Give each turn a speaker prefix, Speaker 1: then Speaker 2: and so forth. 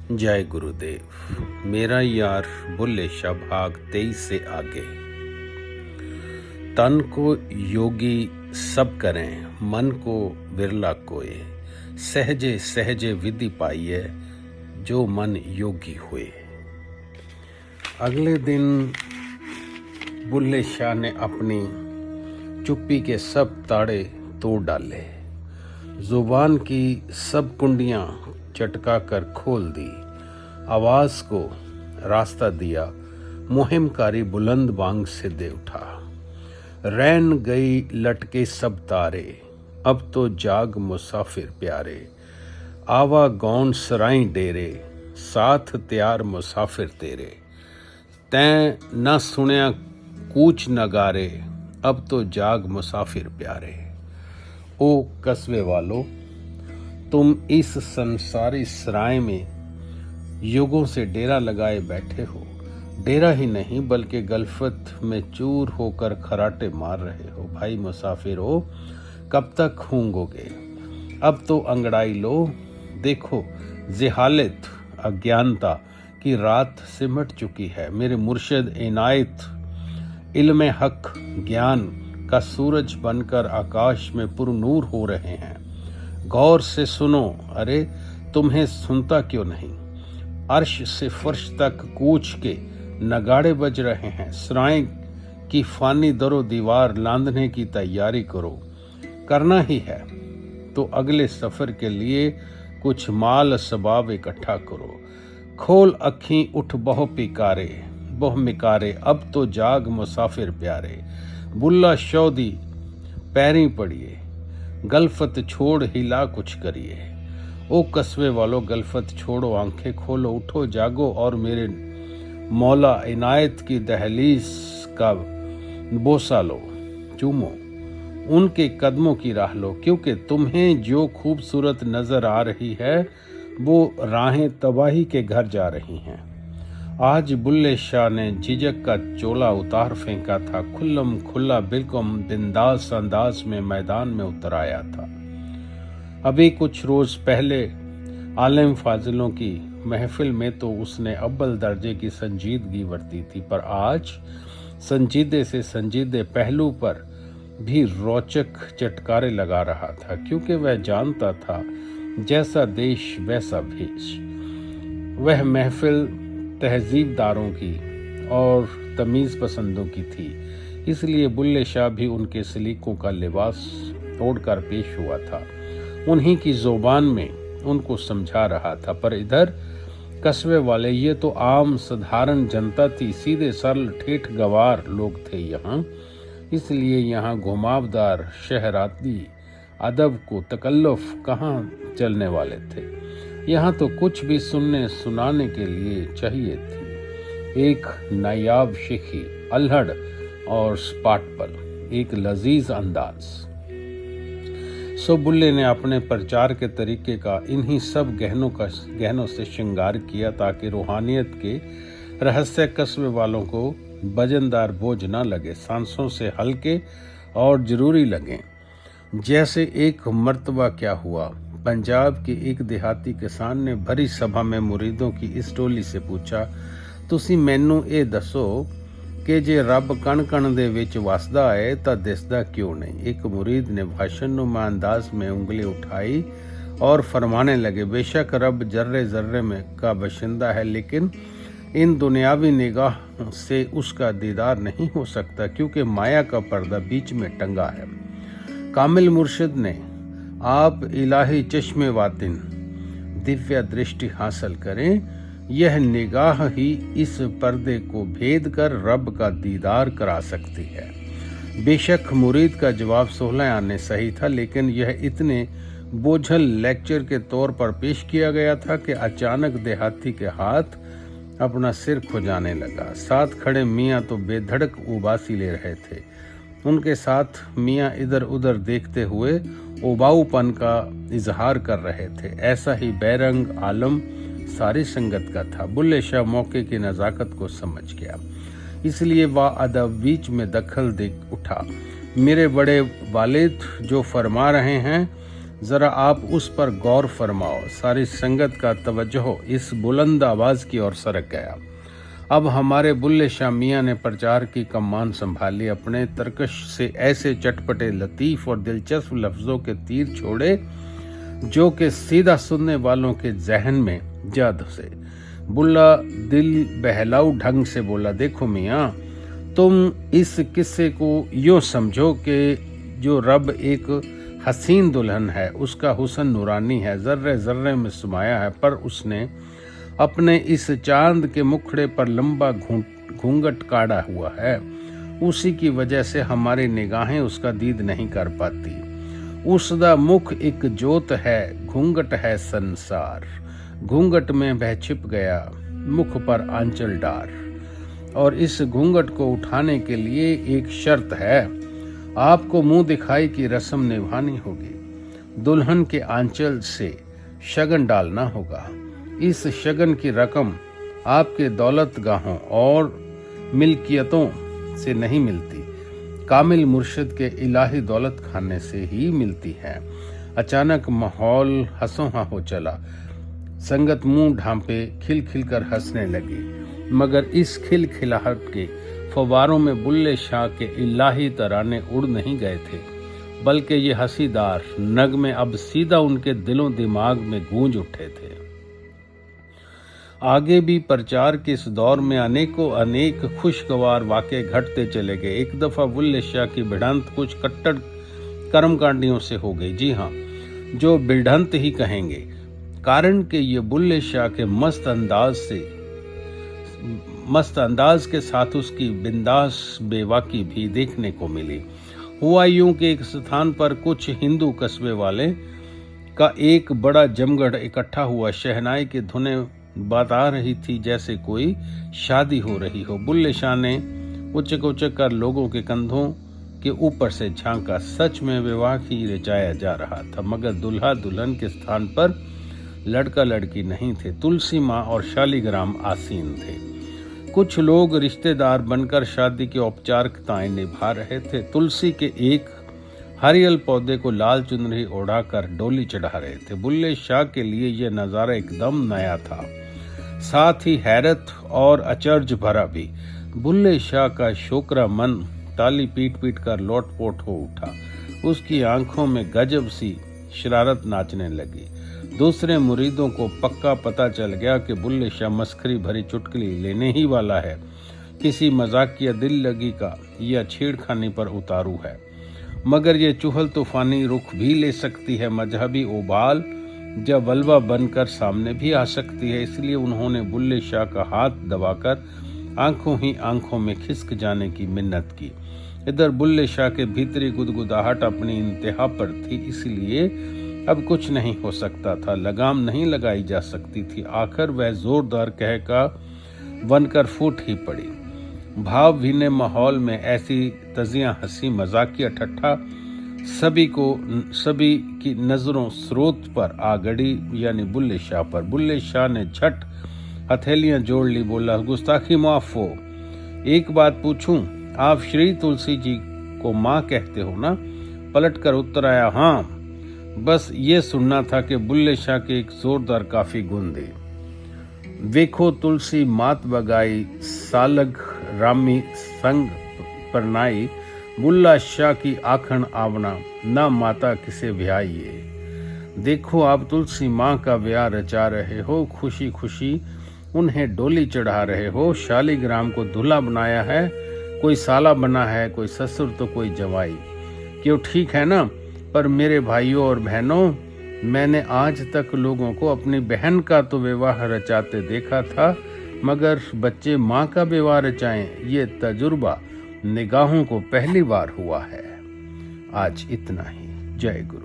Speaker 1: जय गुरुदेव। मेरा यार बुल्ले शाह भाग 23 से आगे। तन को योगी सब करें, मन को विरला कोय। सहजे सहजे विधि पाइए, जो मन योगी हुए। अगले दिन बुल्ले शाह ने अपनी चुप्पी के सब ताड़े तोड़ डाले, जुबान की सब कुंडियां चटका कर खोल दी, आवाज को रास्ता दिया, मुहिमकारी बुलंद बांग से दे उठा। रैन गई लटके सब तारे, अब तो जाग मुसाफिर प्यारे। आवा गौन सराई डेरे, साथ त्यार मुसाफिर तेरे। तैं न सुनिया कूच नगारे, अब तो जाग मुसाफिर प्यारे। ओ कस्बे वालों, तुम इस संसारी सराय में युगों से डेरा लगाए बैठे हो। डेरा ही नहीं बल्कि गलफत में चूर होकर खराटे मार रहे हो। भाई मुसाफिर हो, कब तक घूंगोगे? अब तो अंगड़ाई लो। देखो, जिहालत अज्ञानता की रात सिमट चुकी है। मेरे मुर्शिद इनायत इल्म हक ज्ञान का सूरज बनकर आकाश में पुरनूर हो रहे हैं। गौर से सुनो। अरे तुम्हें सुनता क्यों नहीं? अर्श से फर्श तक कूच के नगाड़े बज रहे हैं। सराय की फानी दरो दीवार लांदने की तैयारी करो। करना ही है तो अगले सफर के लिए कुछ माल सबाब इकट्ठा करो। खोल अखीं उठ बहु पिकारे, बहु मिकारे, अब तो जाग मुसाफिर प्यारे। बुल्ला शौदी पैरी पड़िए, गलफत छोड़ हिला कुछ करिए। ओ कस्बे वालों, गलफत छोड़ो, आंखें खोलो, उठो जागो और मेरे मौला इनायत की दहलीज का बोसा लो, चूमो, उनके कदमों की राह लो। क्योंकि तुम्हें जो खूबसूरत नजर आ रही है वो राहें तबाही के घर जा रही हैं। आज बुल्ले शाह ने झिझक का चोला उतार फेंका था। खुल्लम खुल्ला बिल्कुल बिंदास अंदाज में मैदान में उतर आया था। अभी कुछ रोज पहले आलिम फाजिलों की महफिल में तो उसने अव्वल दर्जे की संजीदगी बरती थी, पर आज संजीदे से संजीदे पहलू पर भी रोचक चटकारे लगा रहा था। क्योंकि वह जानता था जैसा देश वैसा भेष। वह महफिल तहजीबदारों की और तमीज़ पसंदों की थी, इसलिए बुल्ले शाह भी उनके सलीकों का लिबास तोड़कर पेश हुआ था। उन्हीं की ज़ुबान में उनको समझा रहा था। पर इधर कस्बे वाले, ये तो आम साधारण जनता थी, सीधे सरल ठेठ गवार लोग थे यहाँ। इसलिए यहाँ घुमावदार शहराती अदब को तकल्लुफ कहाँ चलने वाले थे। यहाँ तो कुछ भी सुनने सुनाने के लिए चाहिए थी। एक नायाब शेखी, अल्हड़ और स्पाटपल, एक लजीज अंदाज। सो बुल्ले ने अपने प्रचार के तरीके का इन्हीं सब गहनों से श्रृंगार किया, ताकि रूहानियत के रहस्य कस्बे वालों को वजनदार बोझ न लगे, सांसों से हल्के और जरूरी लगे। जैसे एक मर्तबा क्या हुआ, पंजाब के एक देहाती किसान ने भरी सभा में मुरीदों की इस टोली से पूछा, तुसी मैनू ये दसो कि जे रब कण कण दे विच वसदा है तां दिसदा क्यों नहीं? एक मुरीद ने भाषणनुमा अंदाज में उंगली उठाई और फरमाने लगे, बेशक रब जर्रे जर्रे में का बशिंदा है, लेकिन इन दुनियावी निगाह से उसका दीदार नहीं हो सकता, क्योंकि माया का पर्दा बीच में टंगा है। कामिल मुर्शिद ने आप इलाही चश्मे वातिन दिव्य दृष्टि हासिल करें, यह निगाह ही इस पर्दे को भेद कर रब का दीदार करा सकती है। बेशक मुरीद का जवाब 16 आने सही था, लेकिन यह इतने बोझल लेक्चर के तौर पर पेश किया गया था कि अचानक देहाती के हाथ अपना सिर खुजाने लगा। साथ खड़े मियाँ तो बेधड़क उबासी ले रहे थे। उनके साथ मियाँ इधर उधर देखते हुए उबाऊपन का इजहार कर रहे थे। ऐसा ही बैरंग आलम सारी संगत का था। बुल्ले शाह मौके की नज़ाकत को समझ गया, इसलिए वह अदब बीच में दखल दे उठा। मेरे बड़े वालिद जो फरमा रहे हैं जरा आप उस पर गौर फरमाओ। सारी संगत का तवज्जो इस बुलंद आवाज की ओर सरक गया। अब हमारे बुल्ले शाह मियाँ ने प्रचार की कमान संभाली। अपने तरकश से ऐसे चटपटे, लतीफ और दिलचस्प लफ्जों के तीर छोड़े जो कि सीधा सुनने वालों के जहन में जा धसे। बुल्ला दिल बहलाऊ ढंग से बोला, देखो मियाँ, तुम इस किस्से को यूं समझो कि जो रब एक हसीन दुल्हन है, उसका हुस्न नूरानी है, जर्रे जर्रे में समाया है, पर उसने अपने इस चांद के मुखड़े पर लंबा घूंघट काढ़ा हुआ है। उसी की वजह से हमारी निगाहें उसका दीद नहीं कर पाती। उसदा मुख एक जोत है, घूंघट है संसार। घूंघट में वह छिप गया, मुख पर आंचल डार। और इस घूंघट को उठाने के लिए एक शर्त है, आपको मुंह दिखाई की रस्म निभानी होगी। दुल्हन के आंचल से शगन डालना होगा। इस शगन की रकम आपके दौलतगाहों और मिल्कियतों से नहीं मिलती, कामिल मुर्शिद के इलाही दौलत खाने से ही मिलती है। अचानक माहौल हंसों हो चला। संगत मुंह ढांपे खिलखिल कर हंसने लगी, मगर इस खिलखिलाहट के फव्वारों में बुल्ले शाह के इलाही तराने उड़ नहीं गए थे, बल्कि ये हंसीदार नगमे अब सीधा उनके दिलों दिमाग में गूंज उठे थे। आगे भी प्रचार के इस दौर में अनेकों अनेक खुशगवार वाक़े घटते चले गए। एक दफा बुल्ले शाह की भिड़ंत कुछ कट्टर कर्मकांडियों से हो गई। जी हाँ, जो भिड़ंत ही कहेंगे, कारण कि ये बुल्ले शाह के मस्त अंदाज के साथ उसकी बिंदास बेवाकी भी देखने को मिली। हुआ यूं कि एक स्थान पर कुछ हिंदू कस्बे वाले का एक बड़ा जमगढ़ इकट्ठा हुआ। शहनाई की धुनें बता रही थी जैसे कोई शादी हो रही हो। बुल्ले शाह ने उचक उचक कर लोगों के कंधों के ऊपर से झांका। सच में विवाह ही रचाया जा रहा था, मगर दुल्हा दुल्हन के स्थान पर लड़का लड़की नहीं थे। तुलसी माँ और शालीग्राम आसीन थे। कुछ लोग रिश्तेदार बनकर शादी की औपचारिकताएं निभा रहे थे। तुलसी के एक हरियल पौधे को लाल चुनरी ओढ़ाकर डोली चढ़ा रहे थे। बुल्ले शाह के लिए यह नजारा एकदम नया था, साथ ही हैरत और अचरज भरा भी। बुल्ले शाह का शोकरा मन ताली पीट पीट कर लोटपोट हो उठा। उसकी आंखों में गजब सी शरारत नाचने लगी। दूसरे मुरीदों को पक्का पता चल गया कि बुल्ले शाह मस्खरी भरी चुटकुली लेने ही वाला है, किसी मजाकिया दिल लगी का या छेड़खानी पर उतारू है। मगर ये चुहल तूफानी रुख भी ले सकती है, मजहबी उबाल जब वल्वा बनकर सामने भी आ सकती है। इसलिए उन्होंने बुल्ले शाह का हाथ दबाकर आंखों ही आंखों में खिसक जाने की मिन्नत की। इधर बुल्ले शाह के भीतरी गुदगुदाहट अपनी इंतहा पर थी, इसलिए अब कुछ नहीं हो सकता था, लगाम नहीं लगाई जा सकती थी। आखिर वह जोरदार कह का बनकर फूट ही पड़ी। भाव भीने माहौल में ऐसी तजियां, हंसी, मजाकिया, ठट्ठा सभी की नजरों स्रोत पर आ गड़ी, यानी बुल्ले शाह पर। बुल्ले शाह ने झट हथेलियां जोड़ ली, बोला, गुस्ताखी माफ हो, एक बात पूछूं, आप श्री तुलसी जी को माँ कहते हो ना? पलट कर उत्तर आया, हाँ, बस ये सुनना था कि बुल्ले शाह के एक जोरदार काफी गुन दे। देखो तुलसी मात बगाई, सालग रामी संग परनाई, बुल्ला शाह की आखन आवना, ना माता किसे ब्याइए। देखो आप तुलसी माँ का ब्याह रचा रहे हो, खुशी खुशी उन्हें डोली चढ़ा रहे हो, शालीग्राम को दूल्हा बनाया है, कोई साला बना है, कोई ससुर तो कोई जवाई। क्यों, ठीक है ना? पर मेरे भाइयों और बहनों, मैंने आज तक लोगों को अपनी बहन का तो विवाह रचाते देखा था, मगर बच्चे माँ का विवाह रचाएं, ये तजुर्बा निगाहों को पहली बार हुआ है। आज इतना ही। जय गुरु।